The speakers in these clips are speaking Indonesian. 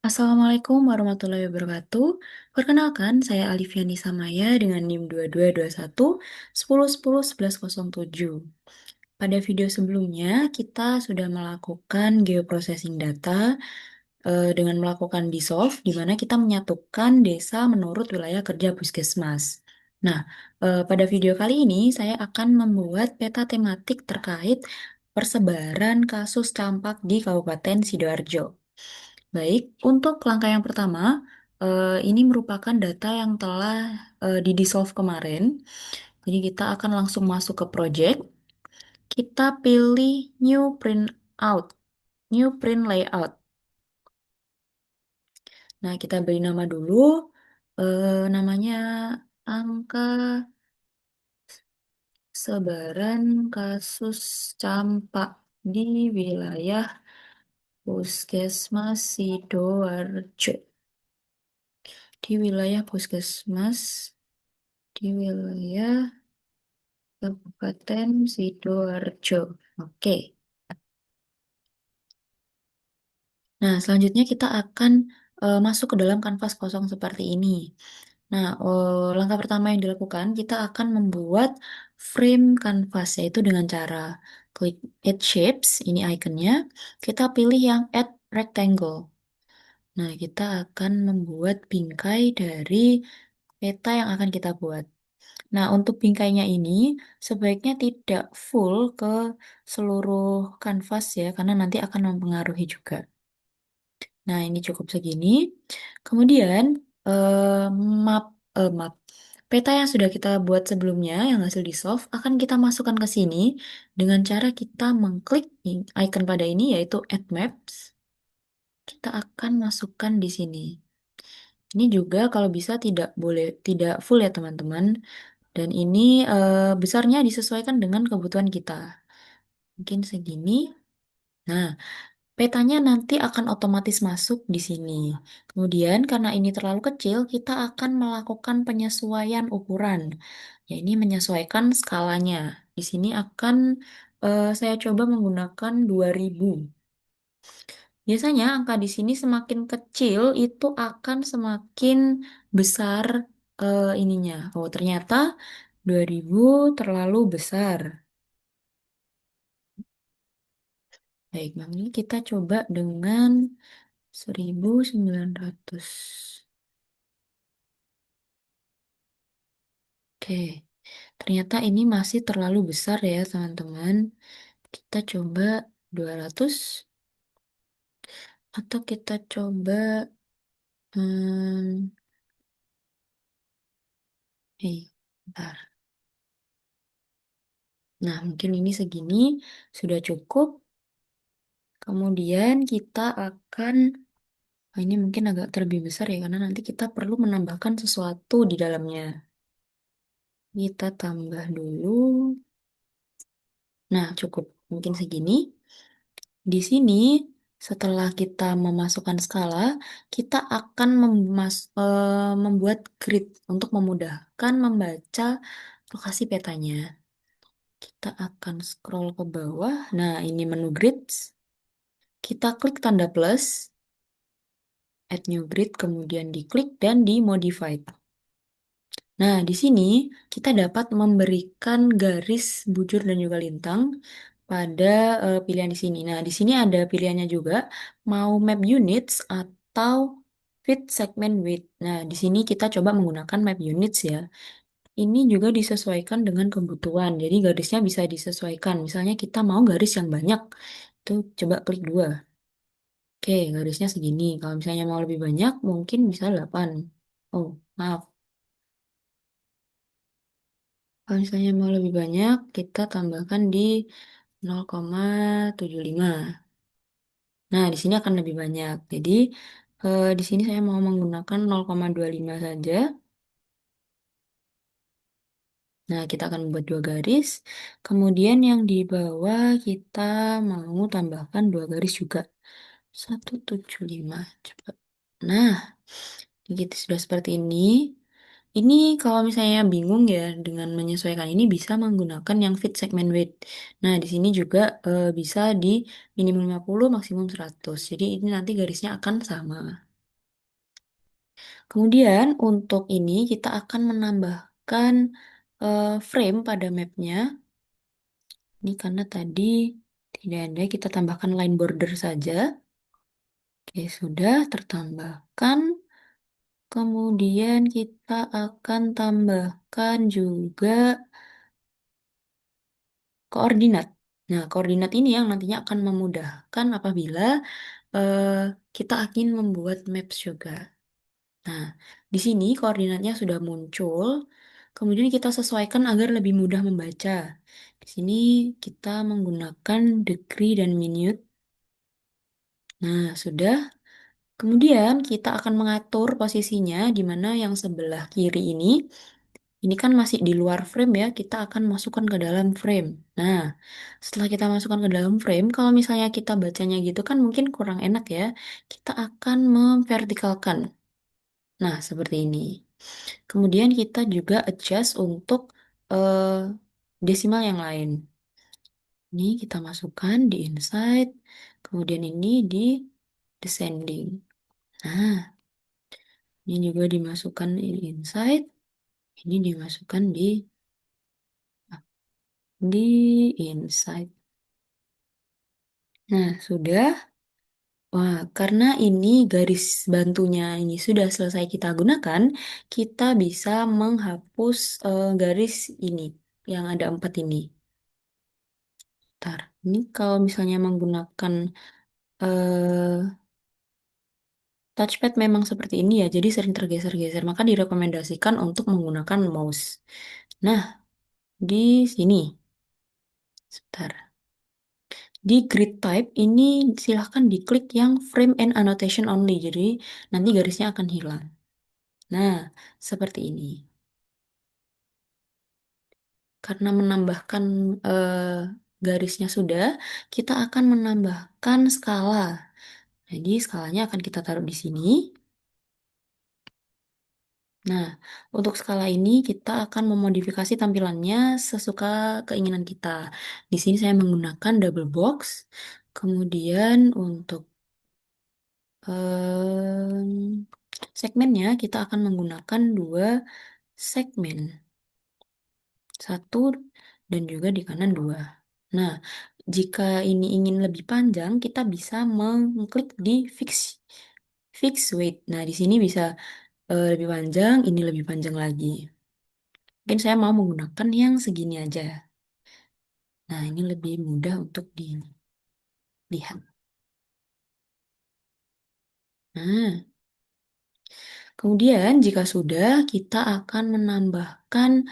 Assalamualaikum warahmatullahi wabarakatuh. Perkenalkan, saya Alifiani Samaya dengan NIM 2221 10 10 1107. Pada video sebelumnya, kita sudah melakukan geoprocessing data dengan melakukan DISOLVE, di mana kita menyatukan desa menurut wilayah kerja Puskesmas. Nah, pada video kali ini saya akan membuat peta tematik terkait persebaran kasus campak di Kabupaten Sidoarjo. Baik, untuk langkah yang pertama, ini merupakan data yang telah di-dissolve kemarin. Jadi kita akan langsung masuk ke project. Kita pilih new print out, new print layout. Nah, kita beri nama dulu, namanya angka sebaran kasus campak di wilayah Puskesmas Sidoarjo. Di wilayah Puskesmas, di wilayah Kabupaten Sidoarjo. Oke. Nah, selanjutnya kita akan masuk ke dalam kanvas kosong seperti ini. Nah, langkah pertama yang dilakukan, kita akan membuat frame kanvas, yaitu dengan cara klik Add Shapes, ini ikonnya. Kita pilih yang Add Rectangle. Nah, kita akan membuat bingkai dari peta yang akan kita buat. Nah, untuk bingkainya ini sebaiknya tidak full ke seluruh kanvas ya, karena nanti akan mempengaruhi juga. Nah, ini cukup segini. Kemudian, eh, map, map. Peta yang sudah kita buat sebelumnya, yang hasil di solve, akan kita masukkan ke sini dengan cara kita mengklik icon pada ini, yaitu Add Maps. Kita akan masukkan di sini. Ini juga kalau bisa tidak boleh, tidak full ya teman-teman. Dan ini besarnya disesuaikan dengan kebutuhan kita. Mungkin segini. Nah, petanya nanti akan otomatis masuk di sini. Kemudian karena ini terlalu kecil, kita akan melakukan penyesuaian ukuran. Ya, ini menyesuaikan skalanya. Di sini akan saya coba menggunakan 2000. Biasanya angka di sini semakin kecil itu akan semakin besar ininya. Oh, ternyata 2000 terlalu besar. Baik, Bang, ini kita coba dengan 1900. Oke, ternyata ini masih terlalu besar ya, teman-teman. Kita coba 200 atau kita coba hmm, bentar. Nah, mungkin ini segini sudah cukup. Kemudian kita akan, ini mungkin agak terlebih besar ya, karena nanti kita perlu menambahkan sesuatu di dalamnya. Kita tambah dulu. Nah, cukup. Mungkin segini. Di sini, setelah kita memasukkan skala, kita akan membuat grid untuk memudahkan membaca lokasi petanya. Kita akan scroll ke bawah. Nah, ini menu grids. Kita klik tanda plus, add new grid, kemudian diklik dan di modified. Nah, di sini kita dapat memberikan garis bujur dan juga lintang pada pilihan di sini. Nah, di sini ada pilihannya juga, mau map units atau fit segment width. Nah, di sini kita coba menggunakan map units ya. Ini juga disesuaikan dengan kebutuhan, jadi garisnya bisa disesuaikan. Misalnya kita mau garis yang banyak, itu coba klik 2. Oke, garisnya segini. Kalau misalnya mau lebih banyak, mungkin bisa 8. Oh, maaf. Kalau misalnya mau lebih banyak, kita tambahkan di 0,75. Nah, di sini akan lebih banyak. Jadi, di sini saya mau menggunakan 0,25 saja. Nah, kita akan membuat dua garis. Kemudian yang di bawah kita mau tambahkan dua garis juga. 175. Coba. Nah, gitu sudah seperti ini. Ini kalau misalnya bingung ya dengan menyesuaikan ini bisa menggunakan yang fit segment weight. Nah, di sini juga bisa di minimum 50, maksimum 100. Jadi ini nanti garisnya akan sama. Kemudian untuk ini kita akan menambahkan frame pada mapnya. Ini karena tadi tidak ada, kita tambahkan line border saja. Oke, sudah tertambahkan. Kemudian kita akan tambahkan juga koordinat. Nah, koordinat ini yang nantinya akan memudahkan apabila eh, kita ingin membuat maps juga. Nah, di sini koordinatnya sudah muncul. Kemudian kita sesuaikan agar lebih mudah membaca. Di sini kita menggunakan degree dan minute. Nah, sudah. Kemudian kita akan mengatur posisinya di mana yang sebelah kiri ini kan masih di luar frame ya, kita akan masukkan ke dalam frame. Nah, setelah kita masukkan ke dalam frame, kalau misalnya kita bacanya gitu kan mungkin kurang enak ya. Kita akan memvertikalkan. Nah, seperti ini. Kemudian kita juga adjust untuk eh, desimal yang lain. Ini kita masukkan di inside, kemudian ini di descending. Nah, ini juga dimasukkan di inside, ini dimasukkan di inside. Nah, sudah. Wah, karena ini garis bantunya ini sudah selesai kita gunakan, kita bisa menghapus garis ini yang ada 4 ini. Ntar, ini kalau misalnya menggunakan eh, touchpad memang seperti ini ya, jadi sering tergeser-geser, maka direkomendasikan untuk menggunakan mouse. Nah, di sini, sebentar. Di grid type ini silahkan diklik yang frame and annotation only, jadi nanti garisnya akan hilang. Nah, seperti ini. Karena menambahkan garisnya sudah, kita akan menambahkan skala. Jadi skalanya akan kita taruh di sini. Nah, untuk skala ini kita akan memodifikasi tampilannya sesuka keinginan kita. Di sini saya menggunakan double box. Kemudian untuk segmennya kita akan menggunakan 2 segmen. Satu dan juga di kanan 2. Nah, jika ini ingin lebih panjang, kita bisa mengklik di fix weight. Nah, di sini bisa lebih panjang, ini lebih panjang lagi. Mungkin saya mau menggunakan yang segini aja. Nah, ini lebih mudah untuk dilihat. Nah, kemudian jika sudah, kita akan menambahkan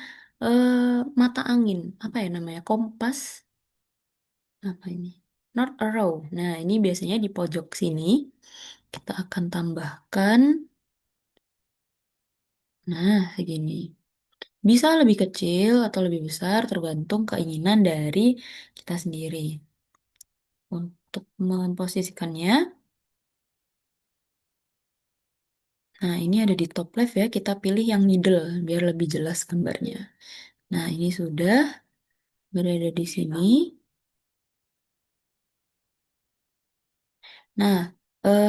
mata angin. Apa ya namanya? Kompas. Apa ini? North arrow. Nah, ini biasanya di pojok sini. Kita akan tambahkan. Nah, segini. Bisa lebih kecil atau lebih besar tergantung keinginan dari kita sendiri. Untuk memposisikannya, nah ini ada di top left ya, kita pilih yang middle biar lebih jelas gambarnya. Nah, ini sudah berada di sini. Nah,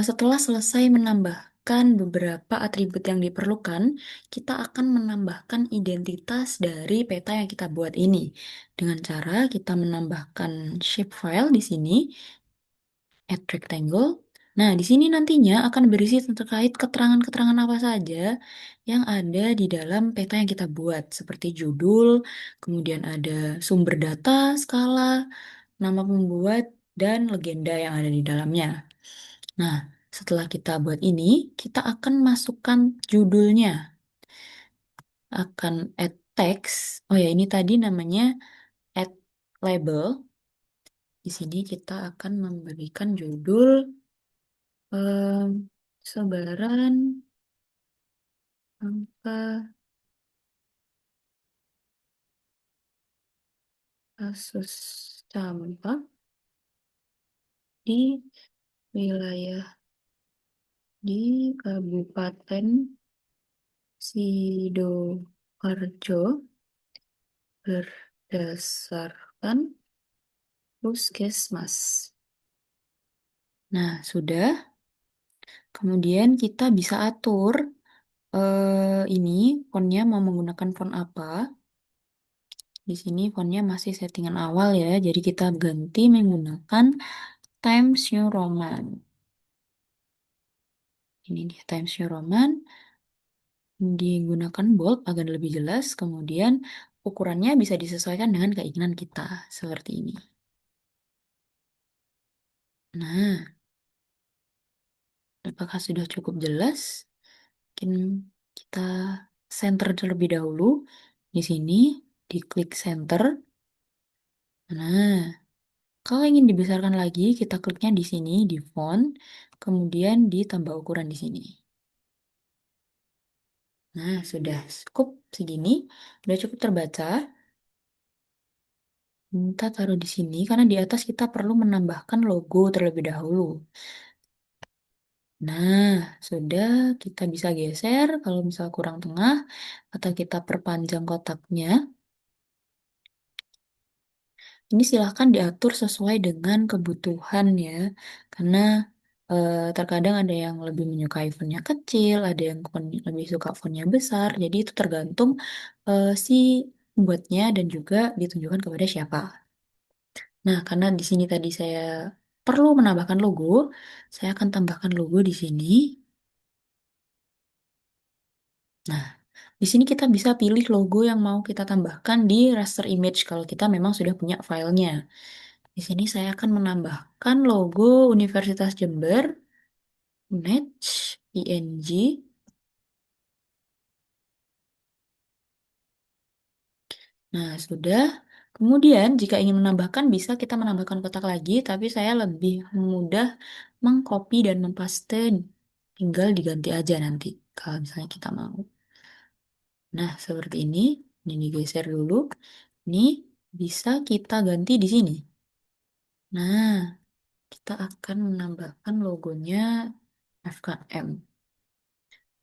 setelah selesai menambahkan beberapa atribut yang diperlukan, kita akan menambahkan identitas dari peta yang kita buat ini dengan cara kita menambahkan shapefile di sini, add rectangle. Nah, di sini nantinya akan berisi terkait keterangan-keterangan apa saja yang ada di dalam peta yang kita buat, seperti judul, kemudian ada sumber data, skala, nama pembuat, dan legenda yang ada di dalamnya. Nah, setelah kita buat ini, kita akan masukkan judulnya. Akan add text. Oh ya, ini tadi namanya add label. Di sini kita akan memberikan judul sebaran angka kasus campak di wilayah di Kabupaten Sidoarjo berdasarkan Puskesmas. Nah, sudah. Kemudian kita bisa atur Ini fontnya mau menggunakan font apa? Di sini fontnya masih settingan awal ya, jadi kita ganti menggunakan Times New Roman. Ini dia Times New Roman, digunakan bold agar lebih jelas, kemudian ukurannya bisa disesuaikan dengan keinginan kita, seperti ini. Nah, apakah sudah cukup jelas? Mungkin kita center terlebih dahulu. Di sini, diklik center. Nah, kalau ingin dibesarkan lagi, kita kliknya di sini, di font, kemudian ditambah ukuran di sini. Nah, sudah cukup segini, sudah cukup terbaca. Kita taruh di sini, karena di atas kita perlu menambahkan logo terlebih dahulu. Nah, sudah kita bisa geser kalau misal kurang tengah, atau kita perpanjang kotaknya. Ini silahkan diatur sesuai dengan kebutuhan ya, karena terkadang ada yang lebih menyukai fontnya kecil, ada yang lebih suka fontnya besar, jadi itu tergantung si pembuatnya dan juga ditunjukkan kepada siapa. Nah, karena di sini tadi saya perlu menambahkan logo, saya akan tambahkan logo di sini. Nah, di sini kita bisa pilih logo yang mau kita tambahkan di raster image kalau kita memang sudah punya filenya. Di sini saya akan menambahkan logo Universitas Jember, Match, ING. Nah, sudah. Kemudian, jika ingin menambahkan, bisa kita menambahkan kotak lagi, tapi saya lebih mudah mengcopy dan mempaste. Tinggal diganti aja nanti, kalau misalnya kita mau. Nah, seperti ini. Ini digeser dulu. Ini bisa kita ganti di sini. Nah, kita akan menambahkan logonya FKM.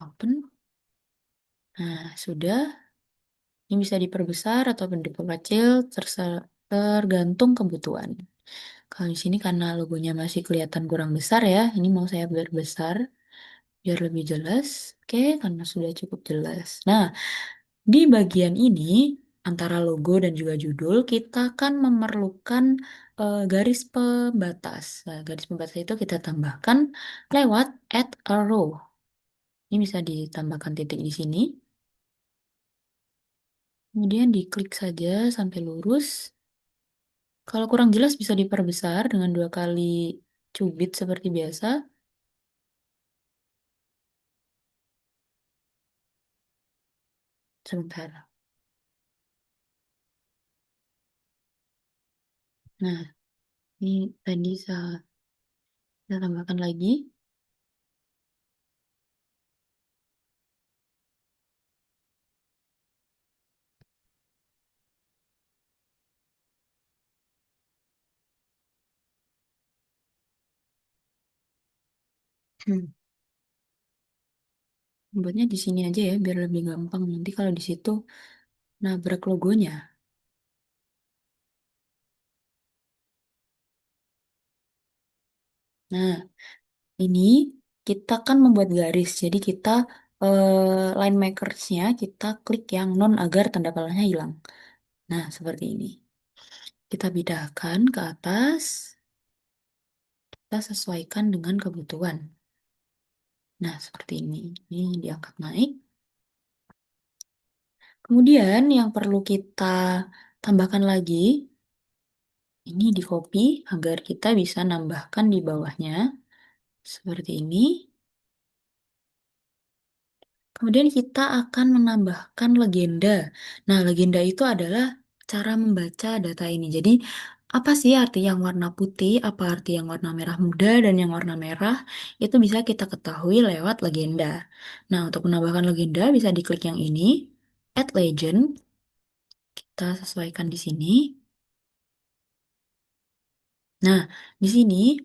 Open. Nah, sudah. Ini bisa diperbesar ataupun diperkecil, tergantung kebutuhan. Kalau di sini karena logonya masih kelihatan kurang besar ya, ini mau saya besar biar lebih jelas. Oke, karena sudah cukup jelas. Nah, di bagian ini antara logo dan juga judul kita akan memerlukan garis pembatas. Nah, garis pembatas itu kita tambahkan lewat add a row. Ini bisa ditambahkan titik di sini. Kemudian diklik saja sampai lurus. Kalau kurang jelas bisa diperbesar dengan 2 kali cubit seperti biasa. Sebentar. Nah, ini tadi saya tambahkan lagi. Hmm. Buatnya di sini aja ya, biar lebih gampang. Nanti kalau di situ nabrak logonya. Nah, ini kita kan membuat garis. Jadi kita line makersnya kita klik yang non agar tanda panahnya hilang. Nah, seperti ini. Kita pindahkan ke atas. Kita sesuaikan dengan kebutuhan. Nah, seperti ini. Ini diangkat naik. Kemudian yang perlu kita tambahkan lagi, ini di copy agar kita bisa nambahkan di bawahnya. Seperti ini. Kemudian kita akan menambahkan legenda. Nah, legenda itu adalah cara membaca data ini. Jadi, apa sih arti yang warna putih, apa arti yang warna merah muda, dan yang warna merah, itu bisa kita ketahui lewat legenda. Nah, untuk menambahkan legenda bisa diklik yang ini, Add Legend. Kita sesuaikan di sini. Nah, di sini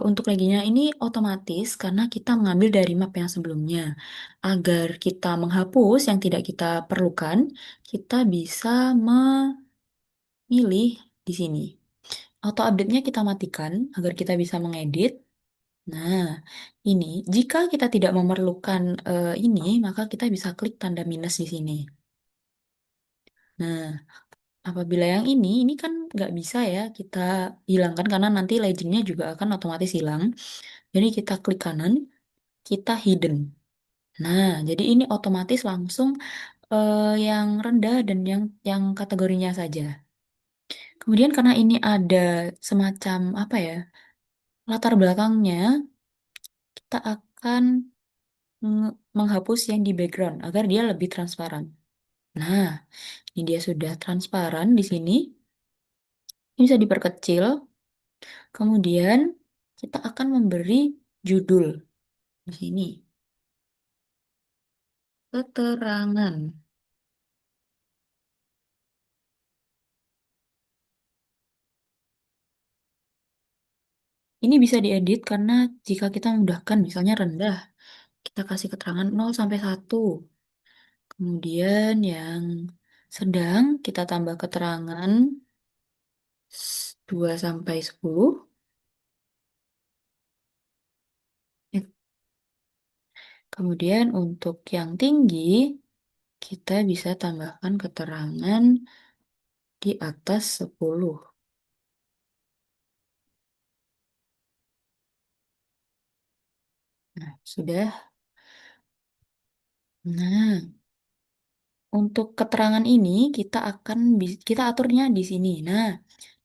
untuk leginya ini otomatis karena kita mengambil dari map yang sebelumnya. Agar kita menghapus yang tidak kita perlukan, kita bisa memilih di sini. Auto update-nya kita matikan agar kita bisa mengedit. Nah, ini jika kita tidak memerlukan ini, maka kita bisa klik tanda minus di sini. Nah, apabila yang ini kan nggak bisa ya kita hilangkan karena nanti legendnya juga akan otomatis hilang. Jadi kita klik kanan, kita hidden. Nah, jadi ini otomatis langsung yang rendah dan yang kategorinya saja. Kemudian karena ini ada semacam apa ya, latar belakangnya, kita akan menghapus yang di background agar dia lebih transparan. Nah, ini dia sudah transparan di sini. Ini bisa diperkecil. Kemudian kita akan memberi judul di sini. Keterangan. Ini bisa diedit karena jika kita memudahkan, misalnya rendah, kita kasih keterangan 0 sampai 1. Kemudian yang sedang kita tambah keterangan 2 sampai 10. Eh, Kemudian untuk yang tinggi, kita bisa tambahkan keterangan di atas 10. Nah, sudah. Nah, untuk keterangan ini kita aturnya di sini. Nah,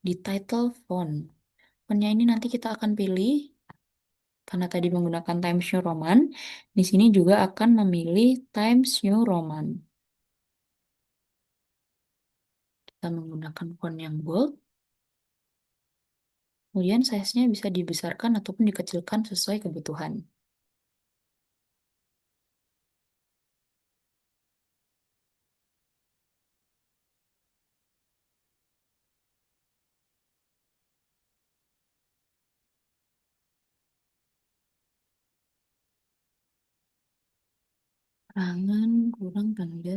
di title font. Fontnya ini nanti kita akan pilih karena tadi menggunakan Times New Roman. Di sini juga akan memilih Times New Roman. Kita menggunakan font yang bold. Kemudian size-nya bisa dibesarkan ataupun dikecilkan sesuai kebutuhan. Keterangan kurang tanda.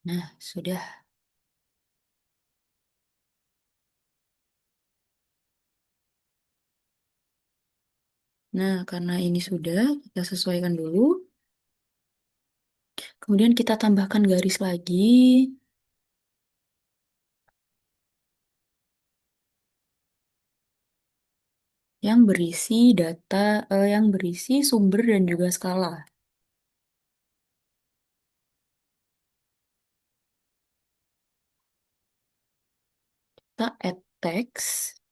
Nah, sudah. Nah, karena ini sudah, kita sesuaikan dulu. Kemudian kita tambahkan garis lagi yang berisi yang berisi sumber dan juga skala. Kita add text.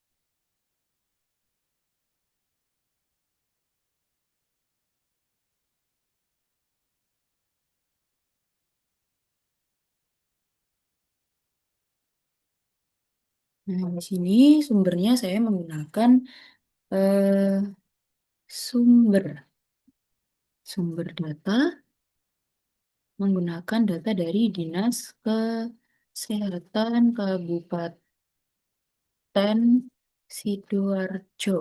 Nah, di sini sumbernya saya menggunakan eh, sumber sumber data menggunakan data dari Dinas Kesehatan Kabupaten Sidoarjo.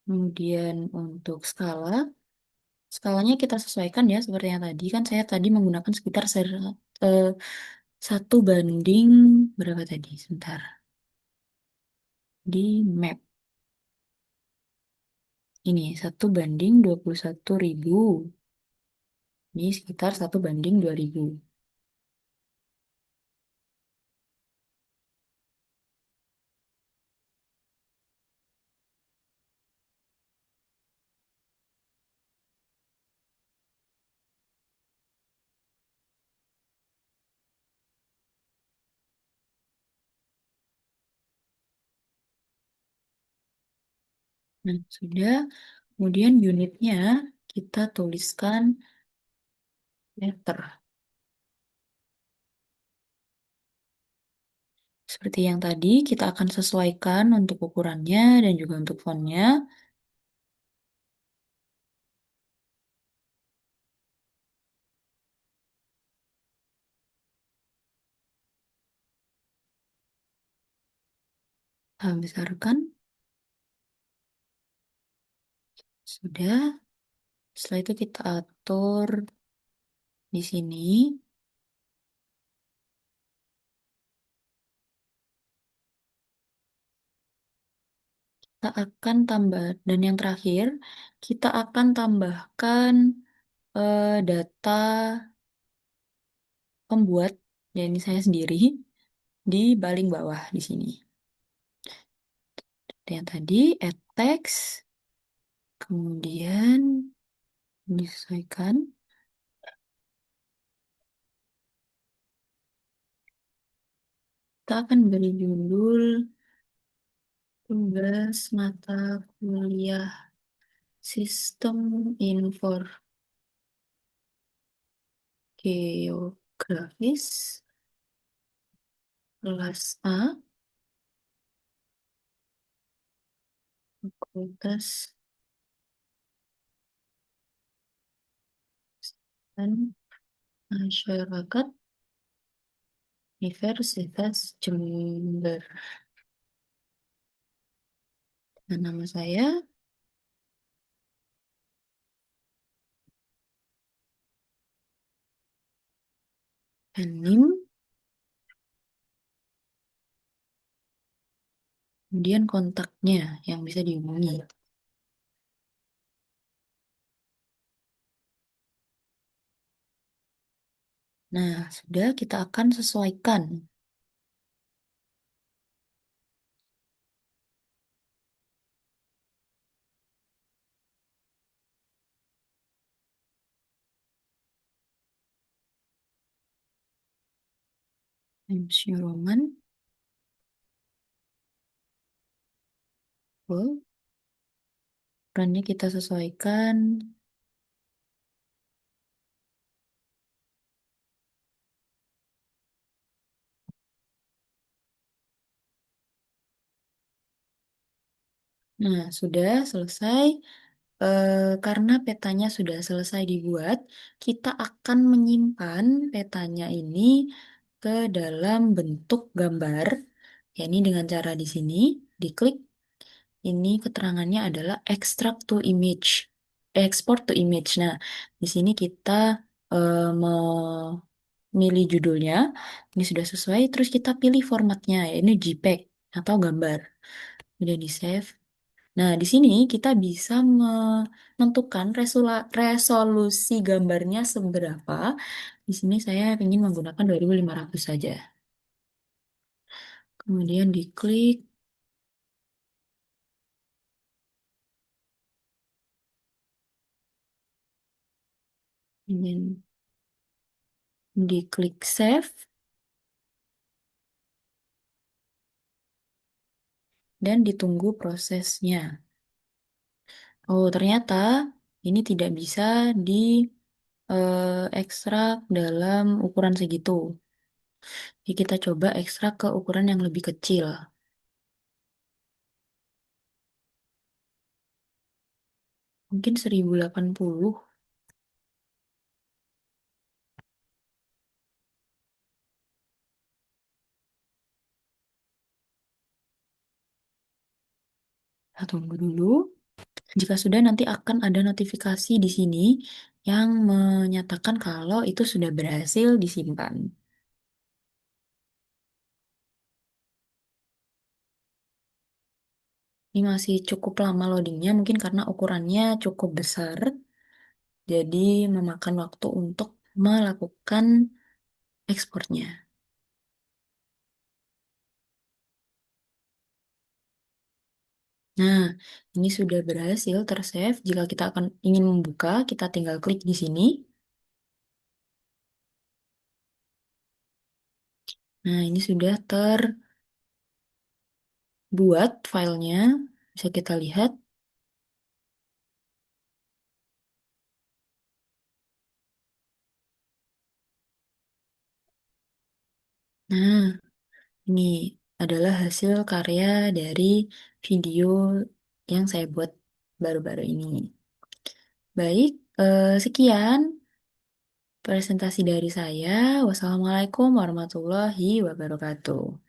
Kemudian untuk skalanya kita sesuaikan ya seperti yang tadi kan saya tadi menggunakan sekitar 1 banding berapa tadi? Sebentar. Di map. Ini 1 banding 21.000. Ini sekitar 1 banding 2.000. Nah, sudah. Kemudian unitnya kita tuliskan meter. Seperti yang tadi, kita akan sesuaikan untuk ukurannya dan juga untuk fontnya. Kita besarkan. Sudah. Setelah itu kita atur di sini. Kita akan tambah, dan yang terakhir, kita akan tambahkan data pembuat, ya ini saya sendiri, di paling bawah di sini. Yang tadi, add text, kemudian disesuaikan. Kita akan beri judul tugas mata kuliah Sistem Geografis kelas A, Fakultas dan Masyarakat Universitas Jember. Dan nama saya Anim, kemudian kontaknya yang bisa dihubungi. Nah, sudah kita akan sesuaikan. Times New Roman, full. Ukurannya kita sesuaikan. Nah, sudah selesai. Karena petanya sudah selesai dibuat, kita akan menyimpan petanya ini ke dalam bentuk gambar. Ya, ini dengan cara di sini, diklik. Ini keterangannya adalah extract to image, export to image. Nah, di sini kita memilih judulnya. Ini sudah sesuai. Terus kita pilih formatnya, ya ini JPEG atau gambar. Udah di save. Nah, di sini kita bisa menentukan resolusi gambarnya seberapa. Di sini saya ingin menggunakan 2500 saja. Kemudian diklik, ingin diklik save, dan ditunggu prosesnya. Oh, ternyata ini tidak bisa di ekstrak dalam ukuran segitu. Jadi kita coba ekstrak ke ukuran yang lebih kecil. Mungkin 1080 tunggu dulu. Jika sudah, nanti akan ada notifikasi di sini yang menyatakan kalau itu sudah berhasil disimpan. Ini masih cukup lama loadingnya, mungkin karena ukurannya cukup besar, jadi memakan waktu untuk melakukan ekspornya. Nah, ini sudah berhasil tersave. Jika kita akan ingin membuka, kita tinggal klik di sini. Nah, ini sudah terbuat filenya. Bisa kita lihat. Nah, ini adalah hasil karya dari video yang saya buat baru-baru ini. Baik, sekian presentasi dari saya. Wassalamualaikum warahmatullahi wabarakatuh.